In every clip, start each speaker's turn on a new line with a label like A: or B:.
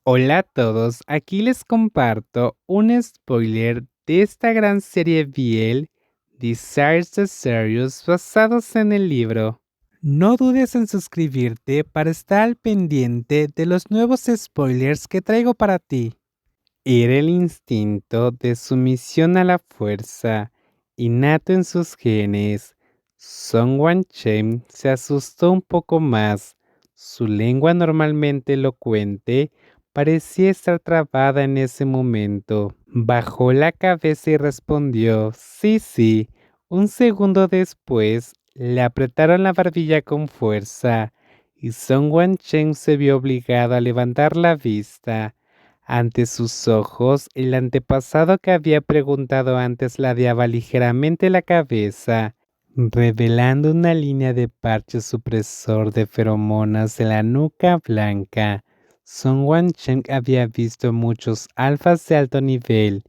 A: Hola a todos, aquí les comparto un spoiler de esta gran serie Biel, Desires the Serious, basados en el libro. No dudes en suscribirte para estar al pendiente de los nuevos spoilers que traigo para ti. Era el instinto de sumisión a la fuerza, innato en sus genes. Song Wan-chen se asustó un poco más. Su lengua normalmente elocuente parecía estar trabada en ese momento. Bajó la cabeza y respondió, sí, sí. Un segundo después, le apretaron la barbilla con fuerza, y Song Wan-chen se vio obligado a levantar la vista. Ante sus ojos, el antepasado que había preguntado antes ladeaba ligeramente la cabeza, revelando una línea de parche supresor de feromonas en la nuca blanca. Song Wan-chen había visto muchos alfas de alto nivel,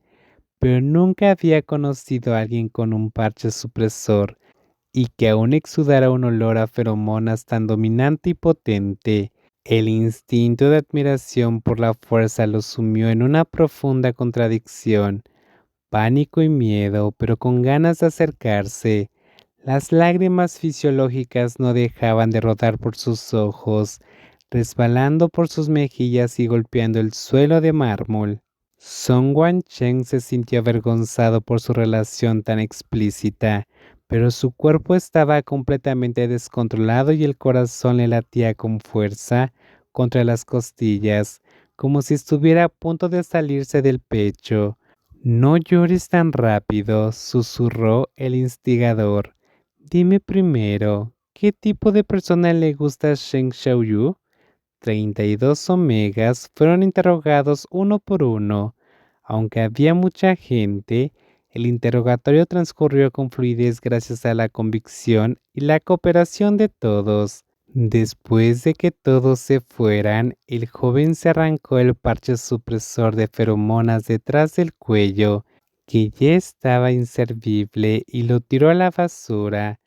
A: pero nunca había conocido a alguien con un parche supresor y que aún exudara un olor a feromonas tan dominante y potente. El instinto de admiración por la fuerza lo sumió en una profunda contradicción, pánico y miedo, pero con ganas de acercarse. Las lágrimas fisiológicas no dejaban de rodar por sus ojos, resbalando por sus mejillas y golpeando el suelo de mármol. Song Wan-chen se sintió avergonzado por su relación tan explícita, pero su cuerpo estaba completamente descontrolado y el corazón le latía con fuerza contra las costillas, como si estuviera a punto de salirse del pecho. No llores tan rápido, susurró el instigador. Dime primero, ¿qué tipo de persona le gusta a Sheng Xiaoyu? 32 omegas fueron interrogados uno por uno. Aunque había mucha gente, el interrogatorio transcurrió con fluidez gracias a la convicción y la cooperación de todos. Después de que todos se fueran, el joven se arrancó el parche supresor de feromonas detrás del cuello, que ya estaba inservible, y lo tiró a la basura.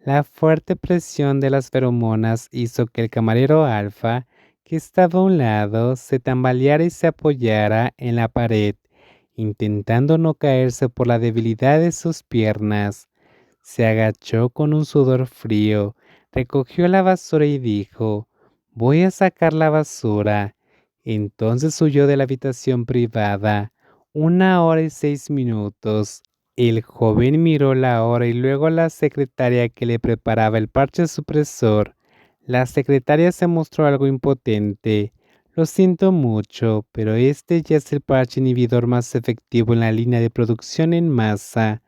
A: La fuerte presión de las feromonas hizo que el camarero alfa, que estaba a un lado, se tambaleara y se apoyara en la pared, intentando no caerse por la debilidad de sus piernas. Se agachó con un sudor frío, recogió la basura y dijo, voy a sacar la basura. Entonces huyó de la habitación privada. 1 hora y 6 minutos. El joven miró la hora y luego a la secretaria que le preparaba el parche supresor. La secretaria se mostró algo impotente. Lo siento mucho, pero este ya es el parche inhibidor más efectivo en la línea de producción en masa.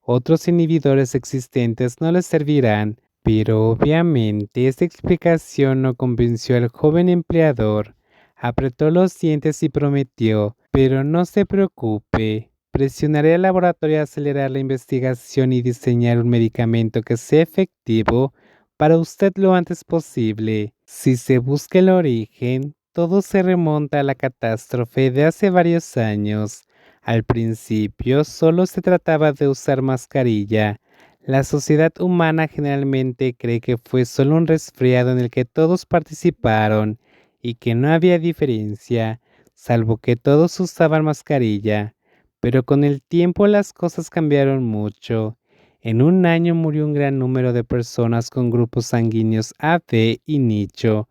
A: Otros inhibidores existentes no les servirán, pero obviamente esta explicación no convenció al joven empleador. Apretó los dientes y prometió, pero no se preocupe. Presionaré al laboratorio a acelerar la investigación y diseñar un medicamento que sea efectivo para usted lo antes posible. Si se busca el origen, todo se remonta a la catástrofe de hace varios años. Al principio solo se trataba de usar mascarilla. La sociedad humana generalmente cree que fue solo un resfriado en el que todos participaron y que no había diferencia, salvo que todos usaban mascarilla. Pero con el tiempo las cosas cambiaron mucho. En un año murió un gran número de personas con grupos sanguíneos AB y nicho.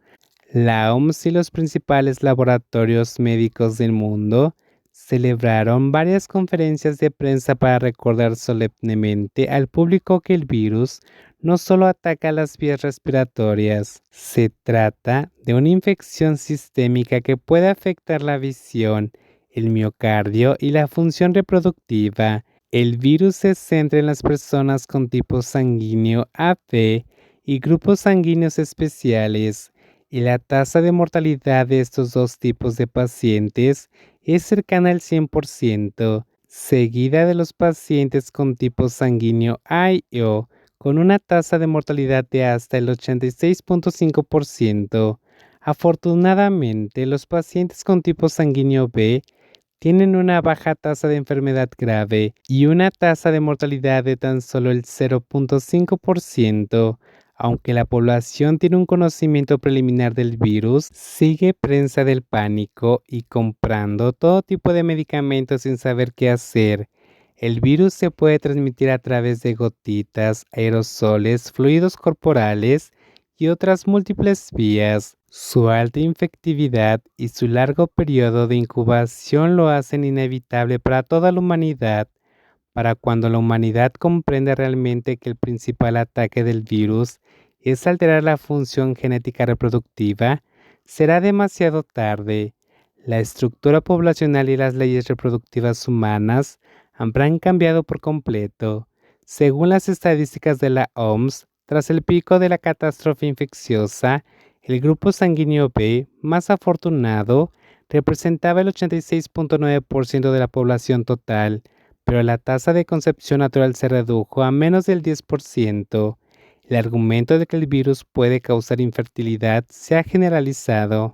A: La OMS y los principales laboratorios médicos del mundo celebraron varias conferencias de prensa para recordar solemnemente al público que el virus no solo ataca las vías respiratorias, se trata de una infección sistémica que puede afectar la visión, el miocardio y la función reproductiva. El virus se centra en las personas con tipo sanguíneo AB y grupos sanguíneos especiales, y la tasa de mortalidad de estos dos tipos de pacientes es cercana al 100%, seguida de los pacientes con tipo sanguíneo A y O, con una tasa de mortalidad de hasta el 86.5%. Afortunadamente, los pacientes con tipo sanguíneo B tienen una baja tasa de enfermedad grave y una tasa de mortalidad de tan solo el 0.5%. Aunque la población tiene un conocimiento preliminar del virus, sigue prensa del pánico y comprando todo tipo de medicamentos sin saber qué hacer. El virus se puede transmitir a través de gotitas, aerosoles, fluidos corporales y otras múltiples vías. Su alta infectividad y su largo periodo de incubación lo hacen inevitable para toda la humanidad. Para cuando la humanidad comprende realmente que el principal ataque del virus es alterar la función genética reproductiva, será demasiado tarde. La estructura poblacional y las leyes reproductivas humanas habrán cambiado por completo. Según las estadísticas de la OMS, tras el pico de la catástrofe infecciosa, el grupo sanguíneo B, más afortunado, representaba el 86.9% de la población total, pero la tasa de concepción natural se redujo a menos del 10%. El argumento de que el virus puede causar infertilidad se ha generalizado.